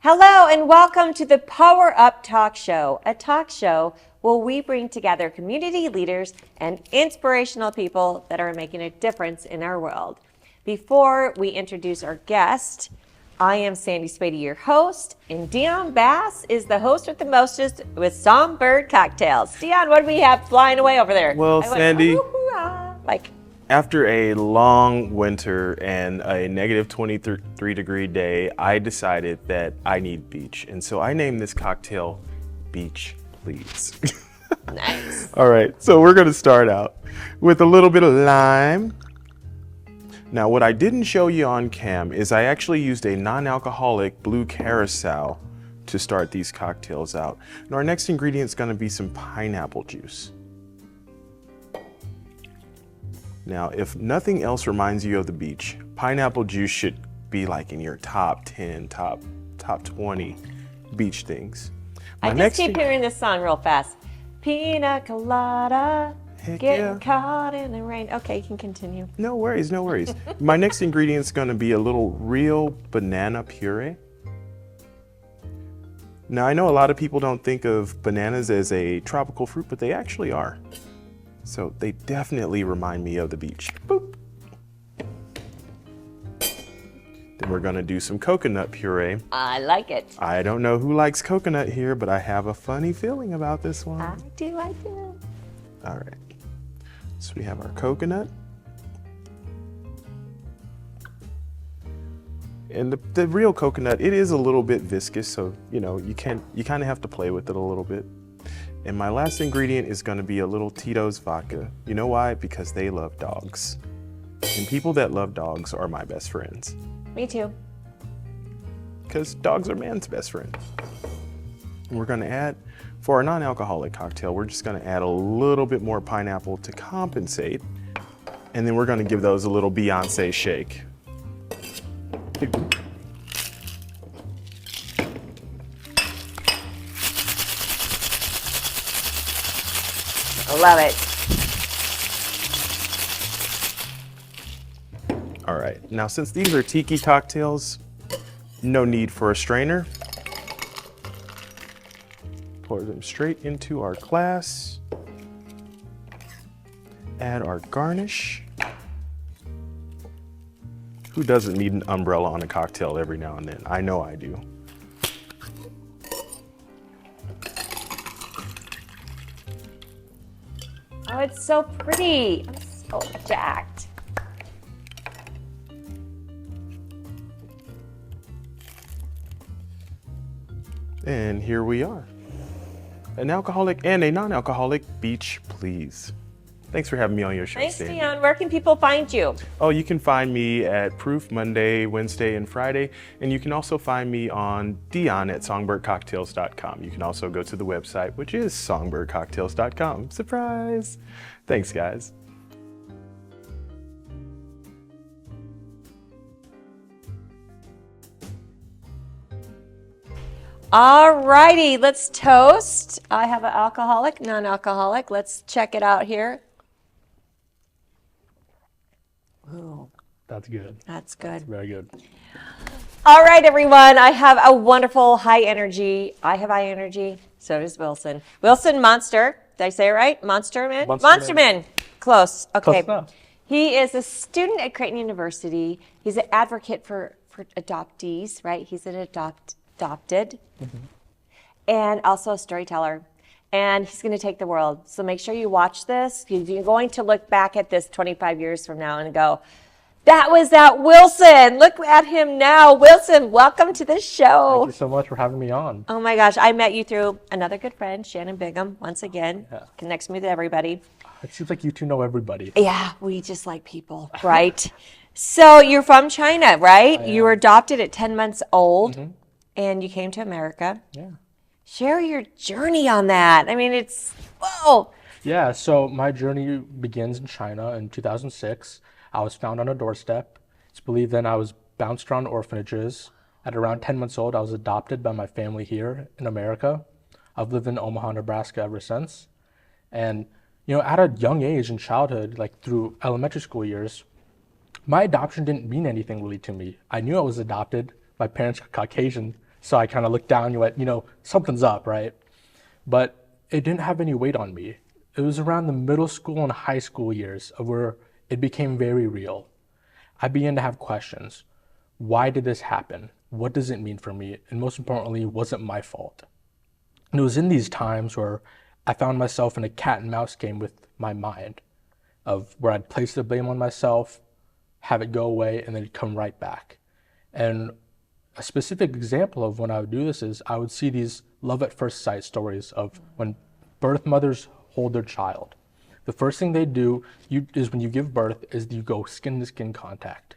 Hello and welcome to the Power Up Talk Show, a talk show where we bring together community leaders and inspirational people that are making a difference in our world. Before we introduce our guest, I am Sandy Spady, your host, and Dion Bass is the host with the mostest with Songbird Cocktails. Dion, what do we have flying away over there? Well, Sandy, like after a long winter and a negative 23-degree day, I decided that I need beach. And so I named this cocktail Beach Please. nice. All right, so we're going to start out with a little bit of lime. Now, what I didn't show you on cam is I actually used a non-alcoholic blue curacao to start these cocktails out. And our next ingredient is going to be some pineapple juice. Now, if nothing else reminds you of the beach, pineapple juice should be like in your top 10, top 20 beach things. I just keep hearing this song real fast. Pina colada, getting caught in the rain. Okay, you can continue. No worries, no worries. My next ingredient is going to be a little real banana puree. Now, I know a lot of people don't think of bananas as a tropical fruit, but they actually are. So they definitely remind me of the beach. Boop. Then we're gonna do some coconut puree. I like it. I don't know who likes coconut here, but I have a funny feeling about this one. I do. All right, so we have our coconut. And the real coconut, it is a little bit viscous, so you know, you kind of have to play with it a little bit. And my last ingredient is going to be a little Tito's vodka. You know why? Because they love dogs. And people that love dogs are my best friends. Me too. Because dogs are man's best friend. And we're going to add, for our non-alcoholic cocktail, we're just going to add a little bit more pineapple to compensate. And then we're going to give those a little Beyonce shake. I love it. All right, now since these are tiki cocktails, no need for a strainer. Pour them straight into our glass. Add our garnish. Who doesn't need an umbrella on a cocktail every now and then? I know I do. Oh, it's so pretty. I'm so jacked. And here we are. An alcoholic and a non-alcoholic beach, please. Thanks for having me on your show, Thanks, Sandy. Dion. Where can people find you? Oh, you can find me at Proof Monday, Wednesday, and Friday. And you can also find me on Dion at songbirdcocktails.com. You can also go to the website, which is songbirdcocktails.com. Surprise! Thanks, guys. All righty, let's toast. I have an alcoholic, non-alcoholic. Let's check it out here. Ooh, That's good. that's good. Very good. All right, everyone. I have a wonderful high energy. I have high energy. So does Wilson. Wilson Monster. Did I say it right? Munsterman? Munsterman. Close. Okay. Close enough. He is a student at Creighton University. He's an advocate for adoptees, right? He's an adopted. And also a storyteller. And he's going to take the world. So make sure you watch this. You're going to look back at this 25 years from now and go, that was that Wilson. Look at him now. Wilson, welcome to the show. Thank you so much for having me on. Oh my gosh, I met you through another good friend, Shannon Bigham, once again. Yeah. Connects me with everybody. It seems like you two know everybody. Yeah, we just like people, right? So you're from China, right? You were adopted at 10 months old and you came to America. Yeah. Share your journey on that. I mean, it's, whoa. Yeah, so my journey begins in China in 2006. I was found on a doorstep. It's believed then I was bounced around orphanages. At around 10 months old, I was adopted by my family here in America. I've lived in Omaha, Nebraska ever since. And, you know, at a young age in childhood, like through elementary school years, my adoption didn't mean anything really to me. I knew I was adopted. My parents are Caucasian, So I kind of looked down and went, something's up, right? But it didn't have any weight on me. It was around the middle school and high school years of where it became very real. I began to have questions. Why did this happen? What does it mean for me? And most importantly, was it my fault? And it was in these times where I found myself in a cat and mouse game with my mind, of where I'd place the blame on myself, have it go away, and then it'd come right back. And a specific example of when I would do this is I would see these love at first sight stories of when birth mothers hold their child. The first thing they do is when you give birth is you go skin to skin contact.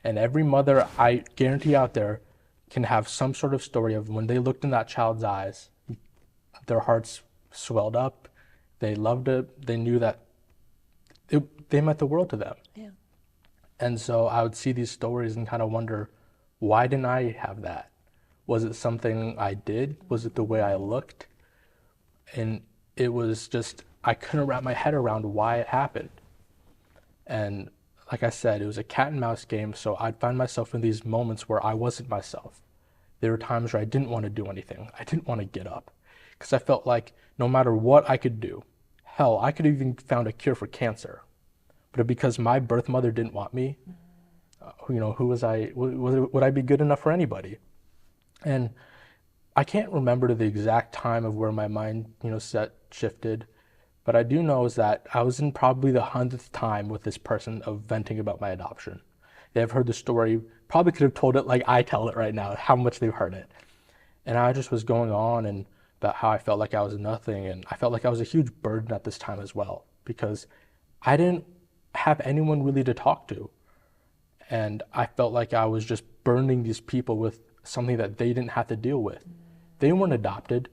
And every mother, I guarantee out there, can have some sort of story of when they looked in that child's eyes, their hearts swelled up, they loved it, they knew that they meant the world to them. Yeah. And so I would see these stories and kind of wonder, why didn't I have that? Was it something I did? Was it the way I looked? And it was just, I couldn't wrap my head around why it happened. And like I said, it was a cat and mouse game, so I'd find myself in these moments where I wasn't myself. There were times where I didn't want to do anything. I didn't want to get up because I felt like no matter what I could do, hell, I could have even found a cure for cancer. But because my birth mother didn't want me, who was I? Would I be good enough for anybody? And I can't remember the exact time of where my mind, set shifted. But I do know is that I was in probably the 100th time with this person of venting about my adoption. They've heard the story, probably could have told it like I tell it right now, how much they've heard it. And I just was going on and about how I felt like I was nothing. And I felt like I was a huge burden at this time as well, because I didn't have anyone really to talk to. And I felt like I was just burdening these people with something that they didn't have to deal with. They weren't adopted.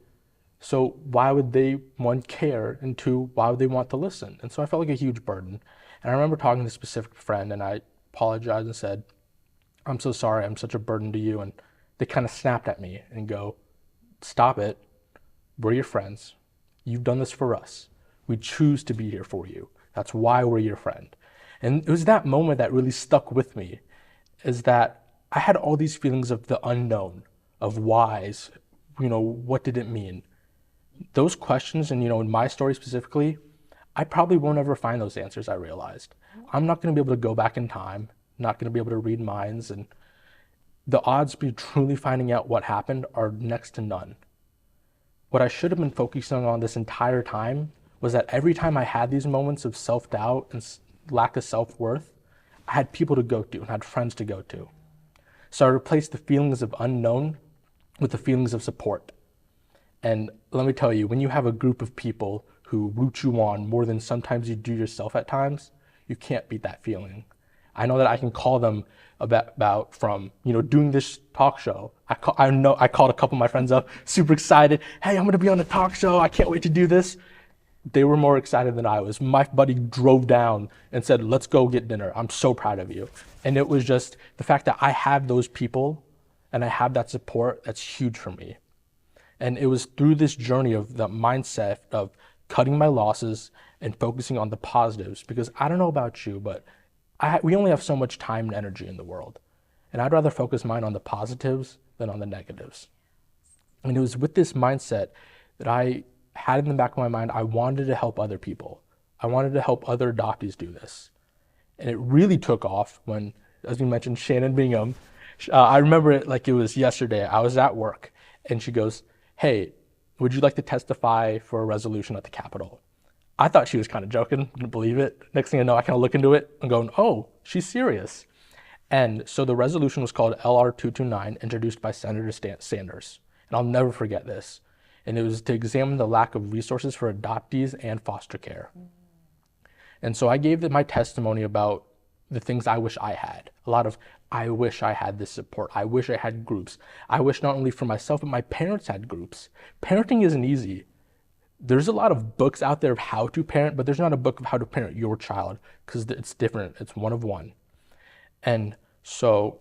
So why would they, one, care, and two, why would they want to listen? And so I felt like a huge burden. And I remember talking to a specific friend, and I apologized and said, I'm so sorry, I'm such a burden to you. And they kind of snapped at me and go, stop it. We're your friends. You've done this for us. We choose to be here for you. That's why we're your friend. And it was that moment that really stuck with me, is that I had all these feelings of the unknown, of whys, what did it mean? Those questions, and in my story specifically, I probably won't ever find those answers, I realized. I'm not going to be able to go back in time, not going to be able to read minds, and the odds of me truly finding out what happened are next to none. What I should have been focusing on this entire time was that every time I had these moments of self-doubt and lack of self-worth, I had people to go to and had friends to go to. So I replaced the feelings of unknown with the feelings of support. And let me tell you, when you have a group of people who root you on more than sometimes you do yourself at times, you can't beat that feeling. I know that I can call them about from, doing this talk show. I called a couple of my friends up, super excited. Hey, I'm gonna be on a talk show. I can't wait to do this. They were more excited than I was. My buddy drove down and said, let's go get dinner. I'm so proud of you. And it was just the fact that I have those people and I have that support, that's huge for me. And it was through this journey of the mindset of cutting my losses and focusing on the positives, because I don't know about you, but we only have so much time and energy in the world. And I'd rather focus mine on the positives than on the negatives. And it was with this mindset that I had in the back of my mind, I wanted to help other people. I wanted to help other adoptees do this. And it really took off when, as we mentioned, Shannon Bingham, I remember it like it was yesterday. I was at work and she goes, hey, would you like to testify for a resolution at the Capitol? I thought she was kind of joking, didn't believe it. Next thing I know, I kind of look into it and going, oh, she's serious. And so the resolution was called LR 229, introduced by Senator Sanders. And I'll never forget this. And it was to examine the lack of resources for adoptees and foster care. And so I gave my testimony about the things I wish I had. A lot of, I wish I had this support. I wish I had groups. I wish not only for myself, but my parents had groups. Parenting isn't easy. There's a lot of books out there of how to parent, but there's not a book of how to parent your child, because it's different. It's one of one. And so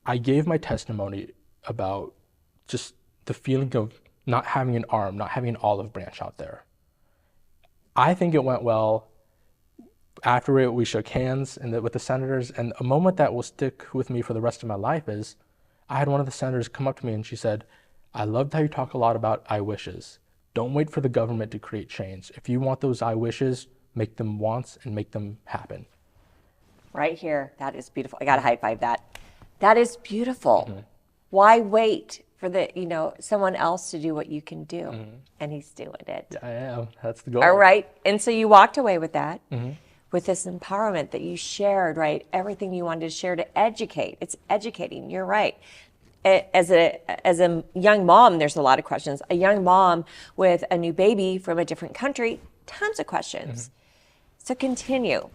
I gave my testimony about just the feeling of not having an arm, not having an olive branch out there. I think it went well. After we shook hands with the senators, and a moment that will stick with me for the rest of my life is I had one of the senators come up to me and she said, I loved how you talk a lot about I wishes. Don't wait for the government to create change. If you want those I wishes, make them wants and make them happen. Right here. That is beautiful. I got to high five that. That is beautiful. Why wait for someone else to do what you can do? And he's doing it. I am. That's the goal. All right. And so you walked away with that, with this empowerment that you shared, right? Everything you wanted to share to educate. It's educating. You're right. As a young mom, there's a lot of questions. A young mom with a new baby from a different country, tons of questions. So continue.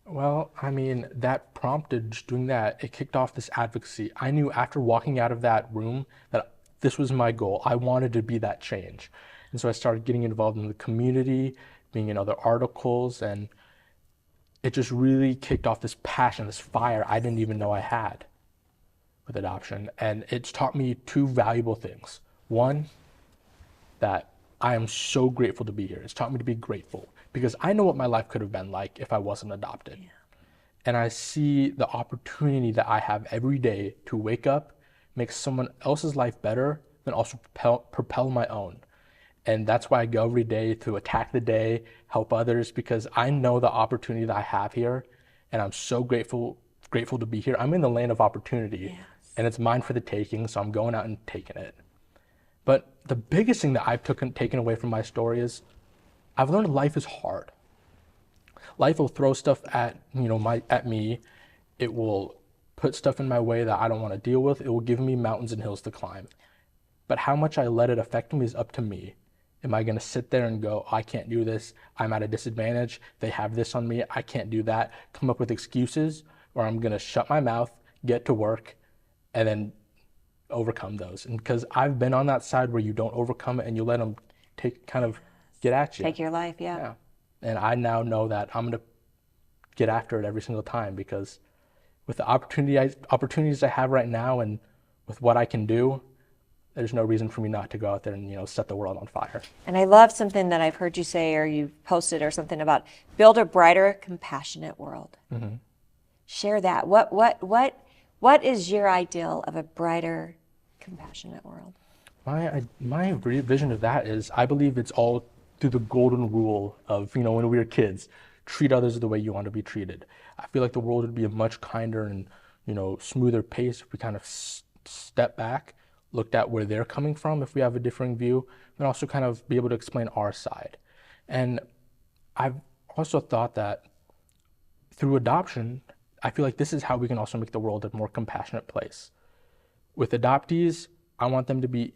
Well, I mean, that prompted just doing that. It kicked off this advocacy. I knew after walking out of that room that this was my goal. I wanted to be that change. And so I started getting involved in the community, being in other articles, and it just really kicked off this passion, this fire I didn't even know I had with adoption. And it's taught me two valuable things. One, that I am so grateful to be here. It's taught me to be grateful because I know what my life could have been like if I wasn't adopted. Yeah. And I see the opportunity that I have every day to wake up, make someone else's life better, and also propel my own. And that's why I go every day to attack the day, help others, because I know the opportunity that I have here, and I'm so grateful to be here. I'm in the land of opportunity, and it's mine for the taking, so I'm going out and taking it. But the biggest thing that I've taken away from my story is I've learned life is hard. Life will throw stuff at me. It will put stuff in my way that I don't want to deal with. It will give me mountains and hills to climb. But how much I let it affect me is up to me. Am I going to sit there and go, I can't do this, I'm at a disadvantage, they have this on me, I can't do that, come up with excuses, or I'm going to shut my mouth, get to work, and then overcome those? And because I've been on that side where you don't overcome it and you let them get at you. Take your life, yeah. And I now know that I'm going to get after it every single time, because with the opportunities I have right now and with what I can do, there's no reason for me not to go out there and set the world on fire. And I love something that I've heard you say, or you posted or something about build a brighter, compassionate world. Share that. What is your ideal of a brighter, compassionate world? My vision of that is, I believe it's all through the golden rule of, when we were kids, treat others the way you want to be treated. I feel like the world would be a much kinder and, smoother pace if we kind of step back, looked at where they're coming from if we have a differing view, and also kind of be able to explain our side. And I've also thought that through adoption, I feel like this is how we can also make the world a more compassionate place. With adoptees, I want them to be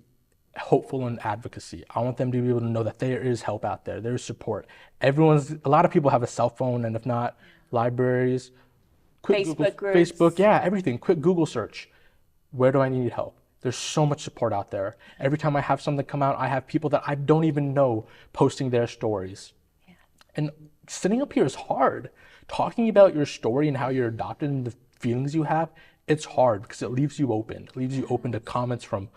hopeful in advocacy. I want them to be able to know that there is help out there, there's support. A lot of people have a cell phone, and if not, libraries, quick Facebook groups. Facebook, everything, quick Google search. Where do I need help? There's so much support out there. Every time I have something come out, I have people that I don't even know posting their stories. Yeah. And sitting up here is hard. Talking about your story and how you're adopted and the feelings you have, it's hard because it leaves you open. It leaves you open to comments from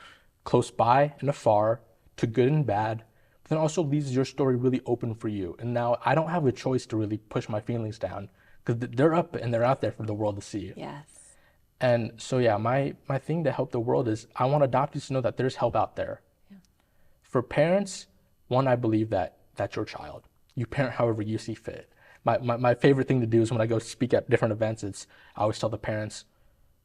close by and afar, to good and bad, but then also leaves your story really open for you. And now I don't have a choice to really push my feelings down, because they're up and they're out there for the world to see. Yes. And so my thing to help the world is, I want adoptees to know that there's help out there. Yeah. For parents, one, I believe that that's your child. You parent however you see fit. My favorite thing to do is when I go speak at different events, I always tell the parents,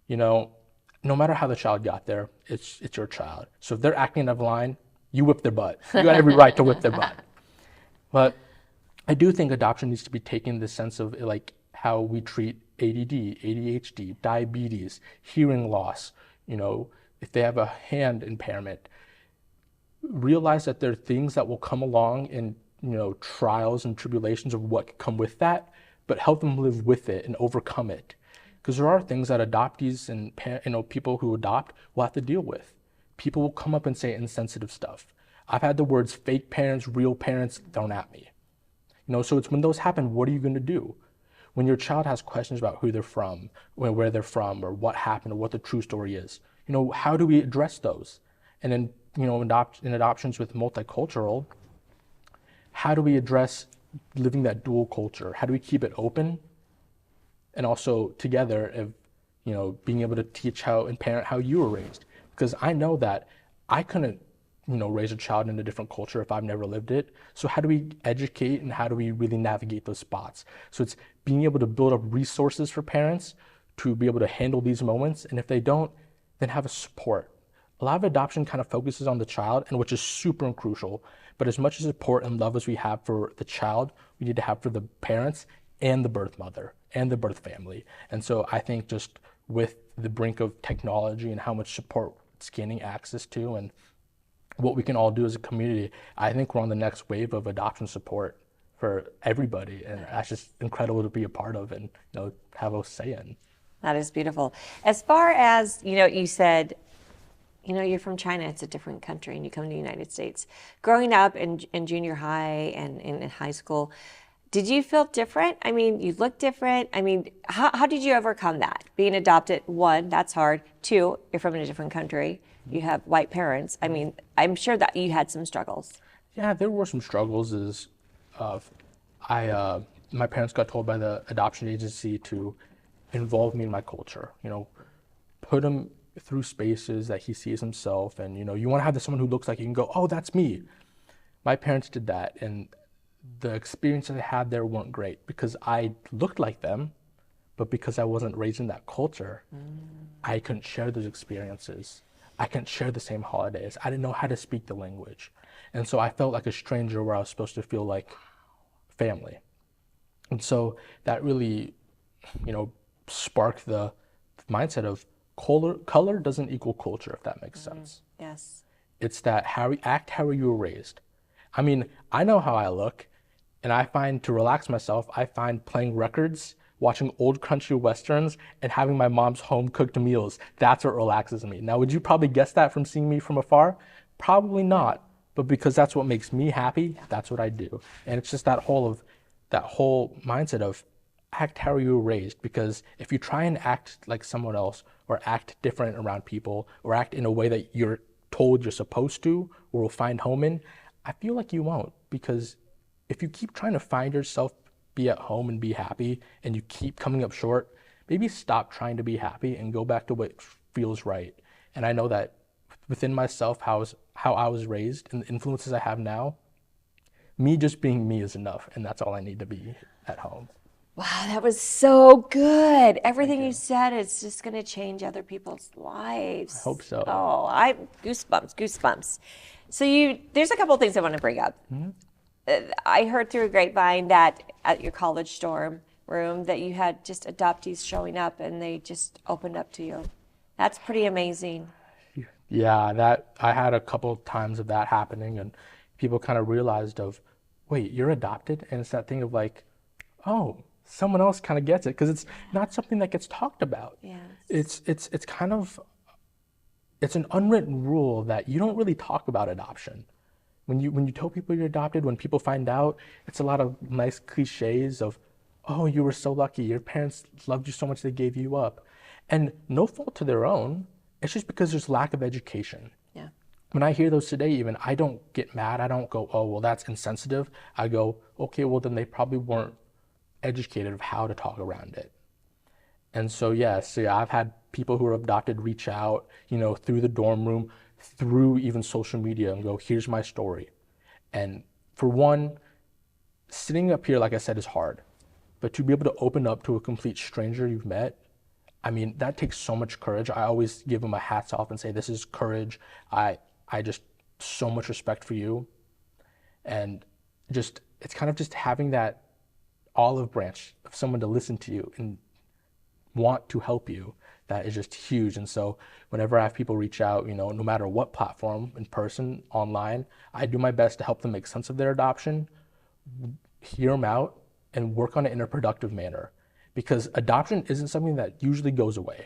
no matter how the child got there, it's your child. So if they're acting out of line, you whip their butt. You got every right to whip their butt. But I do think adoption needs to be taken in the sense of like how we treat ADD, ADHD, diabetes, hearing loss, if they have a hand impairment. Realize that there are things that will come along in, trials and tribulations of what could come with that, but help them live with it and overcome it. Because there are things that adoptees and people who adopt will have to deal with. People will come up and say insensitive stuff. I've had the words fake parents, real parents thrown at me. So it's when those happen, what are you going to do? When your child has questions about who they're from, where they're from, or what happened, or what the true story is, how do we address those? And then, in adoptions with multicultural, how do we address living that dual culture? How do we keep it open? And also together, if being able to teach how and parent how you were raised. Because I know that I couldn't, raise a child in a different culture if I've never lived it. So how do we educate and how do we really navigate those spots? So it's being able to build up resources for parents to be able to handle these moments. And if they don't, then have a support. A lot of adoption kind of focuses on the child, and which is super crucial. But as much support and love as we have for the child, we need to have for the parents and the birth mother and the birth family. And so I think just with the brink of technology and how much support it's gaining access to and what we can all do as a community, I think we're on the next wave of adoption support for everybody. And that's just incredible to be a part of and have a say in. That is beautiful. As far as, you said, you're from China, it's a different country, and you come to the United States. Growing up in junior high and in high school, did you feel different? I mean, you look different. I mean, how did you overcome that? Being adopted, one, that's hard. Two, you're from a different country. You have white parents. I mean, I'm sure that you had some struggles. Yeah, there were some struggles. My parents got told by the adoption agency to involve me in my culture, put him through spaces that he sees himself. And, you want to have someone who looks like you can go, oh, that's me. My parents did that. And the experiences I had there weren't great because I looked like them, but because I wasn't raised in that culture, I couldn't share those experiences. I couldn't share the same holidays. I didn't know how to speak the language. And so I felt like a stranger where I was supposed to feel like family. And so that really, sparked the mindset of color doesn't equal culture, if that makes sense. Yes. It's that how you were raised. I mean, I know how I look, and I find to relax myself, I find playing records, watching old country westerns, and having my mom's home-cooked meals. That's what relaxes me. Now, would you probably guess that from seeing me from afar? Probably not, but because that's what makes me happy, that's what I do. And it's just that whole mindset of act how you were raised, because if you try and act like someone else or act different around people or act in a way that you're told you're supposed to or will find home in, I feel like you won't, because if you keep trying to find yourself, be at home and be happy, and you keep coming up short, maybe stop trying to be happy and go back to what feels right. And I know that within myself, how I was raised and the influences I have now, me just being me is enough, and that's all I need to be at home. Wow, that was so good. Everything you said is just going to change other people's lives. I hope so. Oh, goosebumps. So there's a couple of things I want to bring up. Mm-hmm. I heard through a grapevine that at your college dorm room that you had just adoptees showing up and they just opened up to you. That's pretty amazing. Yeah, I had a couple of times of that happening, and people kind of realized wait, you're adopted? And it's that thing of like, oh, someone else kind of gets it, because it's not something that gets talked about. Yes. It's kind of, it's an unwritten rule that you don't really talk about adoption. When you tell people you're adopted, when people find out, it's a lot of nice cliches of, oh, you were so lucky, your parents loved you so much they gave you up. And no fault to their own, it's just because there's lack of education. Yeah. When I hear those today even, I don't get mad, I don't go, oh, well, that's insensitive. I go, okay, well, then they probably weren't educated of how to talk around it. And so, I've had people who are adopted reach out, through the dorm room, through even social media, and go, here's my story. And for one, sitting up here, like I said, is hard. But to be able to open up to a complete stranger you've met, I mean, that takes so much courage. I always give them a hats off and say, this is courage. I just, so much respect for you. And just, it's kind of just having that olive branch of someone to listen to you and want to help you, that is just huge. And so whenever I have people reach out, no matter what platform, in person, online, I do my best to help them make sense of their adoption, hear them out, and work on it in a productive manner. Because adoption isn't something that usually goes away.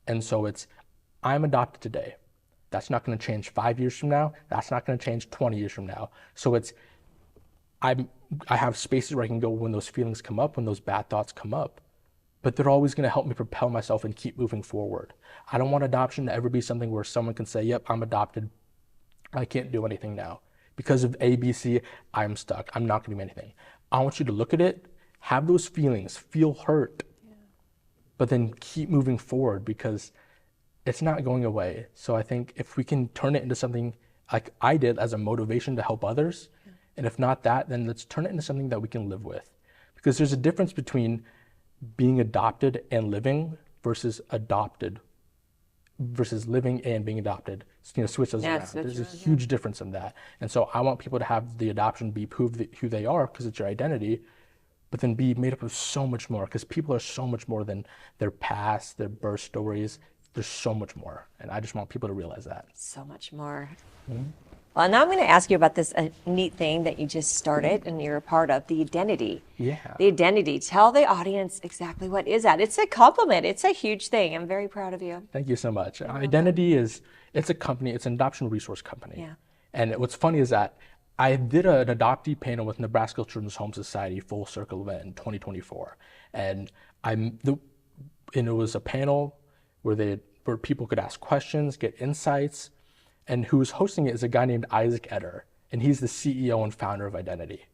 And so I'm adopted today. That's not going to change 5 years from now. That's not going to change 20 years from now. So I have spaces where I can go when those feelings come up, when those bad thoughts come up. But they're always going to help me propel myself and keep moving forward. I don't want adoption to ever be something where someone can say, yep, I'm adopted. I can't do anything now. Because of A, B, C, I'm stuck. I'm not going to do anything. I want you to look at it, have those feelings, feel hurt, but then keep moving forward because it's not going away. So I think if we can turn it into something like I did as a motivation to help others, and if not that, then let's turn it into something that we can live with. Because there's a difference between being adopted and living versus adopted versus living and being adopted. Switch those around. There's a huge difference in that. And so I want people to have the adoption be who they are because it's your identity, but then be made up of so much more because people are so much more than their past, their birth stories. There's so much more. And I just want people to realize that. So much more. Mm-hmm. Well, now I'm going to ask you about this neat thing that you just started and you're a part of, the identity. Yeah. The identity. Tell the audience exactly what is that. It's a compliment. It's a huge thing. I'm very proud of you. Thank you so much. Identity it's a company. It's an adoption resource company. Yeah. And what's funny is that I did an adoptee panel with Nebraska Children's Home Society Full Circle event in 2024. And it was a panel where people could ask questions, get insights. And who was hosting it is a guy named Isaac Eder, and he's the CEO and founder of Identity.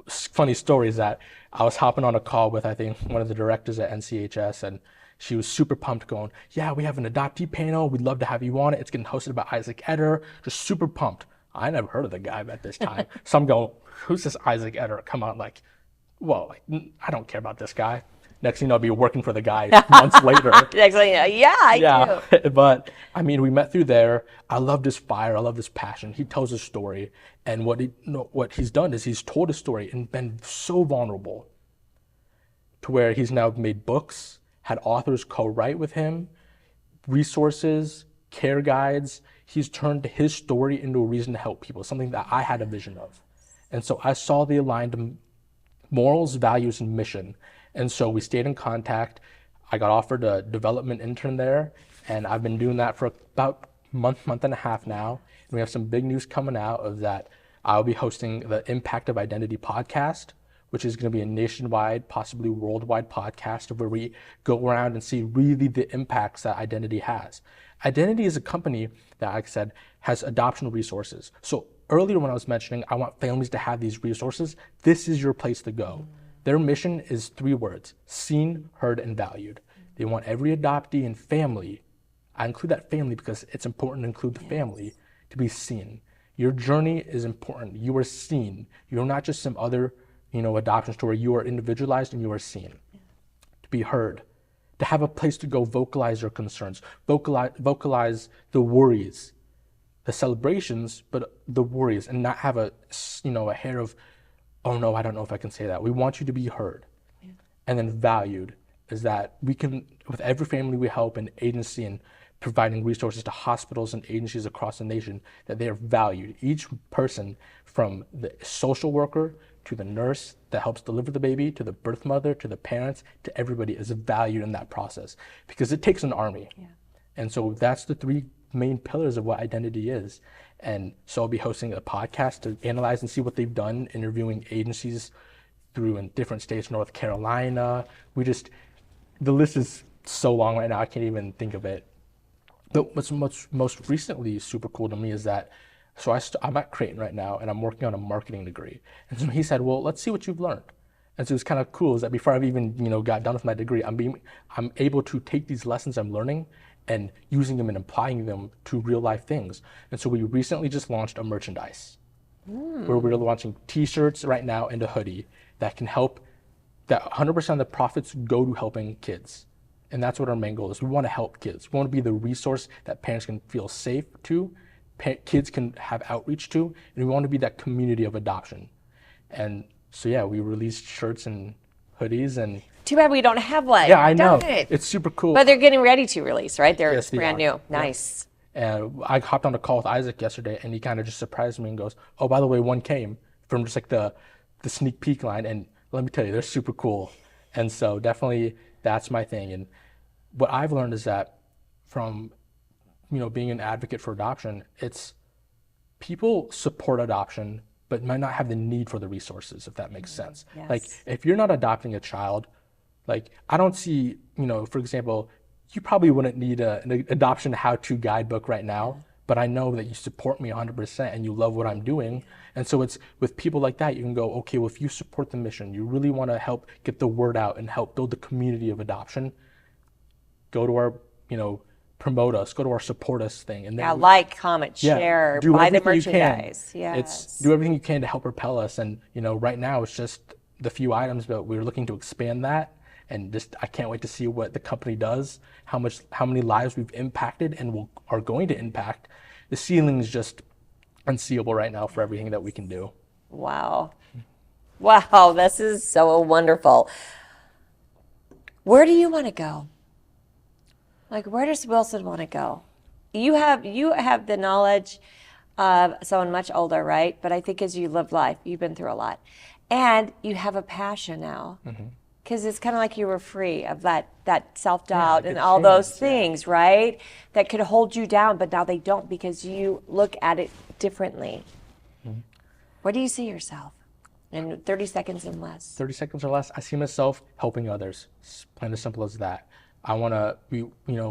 Funny story is that I was hopping on a call with, I think, one of the directors at NCHS, and she was super pumped going, yeah, we have an adoptee panel. We'd love to have you on it. It's getting hosted by Isaac Eder. Just super pumped. I never heard of the guy at this time. So I'm going, who's this Isaac Eder? Come on, I don't care about this guy. Next thing you know, I'll be working for the guy months later. Next thing you know, I do. But we met through there. I loved his fire. I love his passion. He tells his story. And what he's done is he's told his story and been so vulnerable to where he's now made books, had authors co-write with him, resources, care guides. He's turned his story into a reason to help people, something that I had a vision of. And so I saw the aligned morals, values, and mission. And so we stayed in contact. I got offered a development intern there, and I've been doing that for about month and a half now. And we have some big news coming out of that. I'll be hosting the Impact of Identity podcast, which is going to be a nationwide, possibly worldwide podcast where we go around and see really the impacts that Identity has. Identity is a company that, like I said, has adoption resources. So earlier when I was mentioning, I want families to have these resources. This is your place to go. Their mission is 3 words: seen, heard, and valued. They want every adoptee and family, I include that family because it's important to include the family, to be seen. Your journey is important. You are seen. You're not just some other, adoption story. You are individualized and you are seen. To be heard, to have a place to go vocalize your concerns, vocalize the worries, the celebrations, but the worries, and not have a hair of, oh no, I don't know if I can say that. We want you to be heard. Yeah. And then valued is that we can, with every family we help and agency and providing resources to hospitals and agencies across the nation, that they are valued. Each person, from the social worker to the nurse that helps deliver the baby, to the birth mother, to the parents, to everybody, is valued in that process because it takes an army. Yeah. And so that's the 3 main pillars of what identity is. And so I'll be hosting a podcast to analyze and see what they've done, interviewing agencies in different states, North Carolina. The list is so long right now, I can't even think of it. But what's most recently super cool to me is that, I'm at Creighton right now and I'm working on a marketing degree. And so he said, well, let's see what you've learned. And so it's kind of cool is that before I've even, got done with my degree, I'm able to take these lessons I'm learning and using them and applying them to real life things. And so we recently just launched a merchandise where we're launching t-shirts right now and a hoodie that can help, that 100% of the profits go to helping kids. And that's what our main goal is. We want to help kids. We want to be the resource that parents can feel safe to, kids can have outreach to, and we want to be that community of adoption. And so yeah, we released shirts and hoodies and too bad we don't have one. Yeah, I know. It's super cool. But they're getting ready to release, right? Yes, they brand are. new. Nice. And I hopped on a call with Isaac yesterday, and he kind of just surprised me and goes, oh, by the way, one came from just like the sneak peek line. And let me tell you, they're super cool. And so definitely that's my thing. And what I've learned is that from, being an advocate for adoption, it's people support adoption, but might not have the need for the resources, if that makes sense. Yes. Like if you're not adopting a child, I don't see, for example, you probably wouldn't need an adoption how-to guidebook right now, but I know that you support me 100% and you love what I'm doing. And so it's with people like that, you can go, okay, well, if you support the mission, you really want to help get the word out and help build the community of adoption, go to our, promote us, go to our support us thing. And then Yeah, like, comment, share, do buy the everything you can. merchandise. Yes. It's do everything you can to help propel us. And, right now it's just the few items, but we're looking to expand that. And just, I can't wait to see what the company does, how many lives we've impacted and are going to impact. The ceiling is just unseeable right now for everything that we can do. Wow. Wow, this is so wonderful. Where do you want to go? Like, where does Wilson want to go? You have the knowledge of someone much older, right? But I think as you live life, you've been through a lot. And you have a passion now. Because it's kind of like you were free of that self-doubt and all those things, right? That could hold you down, but now they don't because you look at it differently. Where do you see yourself in 30 seconds and less? 30 seconds or less, I see myself helping others. It's plain as simple as that. I want to,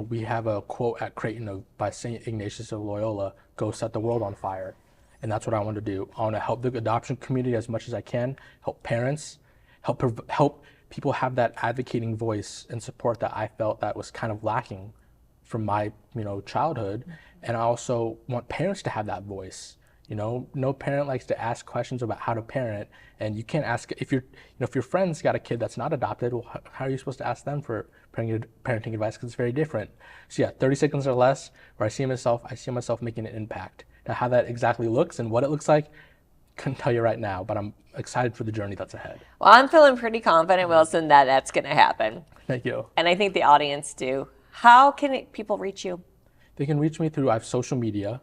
we have a quote at Creighton by St. Ignatius of Loyola, go set the world on fire. And that's what I want to do. I want to help the adoption community as much as I can, help parents, help people have that advocating voice and support that I felt that was kind of lacking from my, childhood. And I also want parents to have that voice. No parent likes to ask questions about how to parent, and you can't ask if your friend's got a kid that's not adopted. Well, how are you supposed to ask them for parenting advice? Because it's very different. So yeah, 30 seconds or less, where I see myself making an impact. Now, how that exactly looks and what it looks like, couldn't tell you right now, but I'm excited for the journey that's ahead. Well, I'm feeling pretty confident, Wilson, that that's going to happen. Thank you. And I think the audience do. How can people reach you? They can reach me through, I have social media.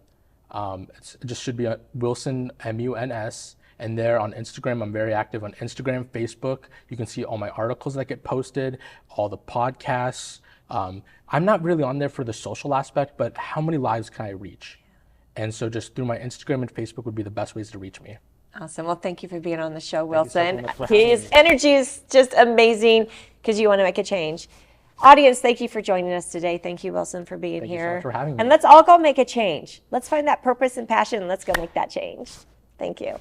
It just should be Wilson, M-U-N-S. And there on Instagram, I'm very active on Instagram, Facebook. You can see all my articles that get posted, all the podcasts. I'm not really on there for the social aspect, but how many lives can I reach? And so just through my Instagram and Facebook would be the best ways to reach me. Awesome. Well, thank you for being on the show, Wilson. Thank you so much for having His me. energy is just amazing because you want to make a change. Audience, thank you for joining us today. Thank you, Wilson, for being Thank you so here. much for having me. And let's all go make a change. Let's find that purpose and passion and let's go make that change. Thank you.